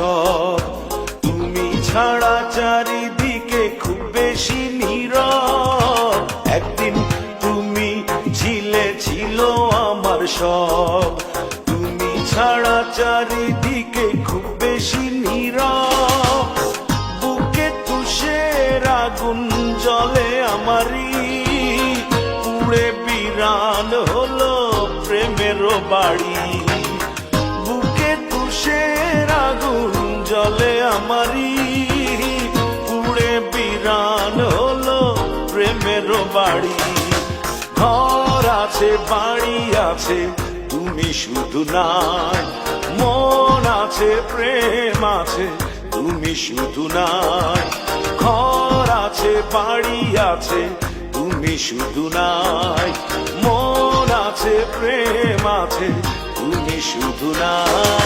সব। তুমি ছাড়া চারিদিকে খুব বেশি নীরব। একদিন তুমি ছিলে ছিল আমার সব। তুমি ছাড়া চারিদিকে খুব বেশি নীরব। বুকে তুষের আগুন জ্বলে আমারই, পুড়ে বিরান হলো প্রেমের বাড়ি। বুকে তুষের আগুন জ্বলে আমারই, পুড়ে বিরান হলো প্রেমের বাড়ি। ঘর আছে বাড়ি আছে তুমি শুধু নাই, মন আছে প্রেম আছে তুমি শুধু নাই। ঘর আছে বাড়ি আছে তুমি শুধু নাই, মন আছে প্রেম আছে তুমি শুধু নাই।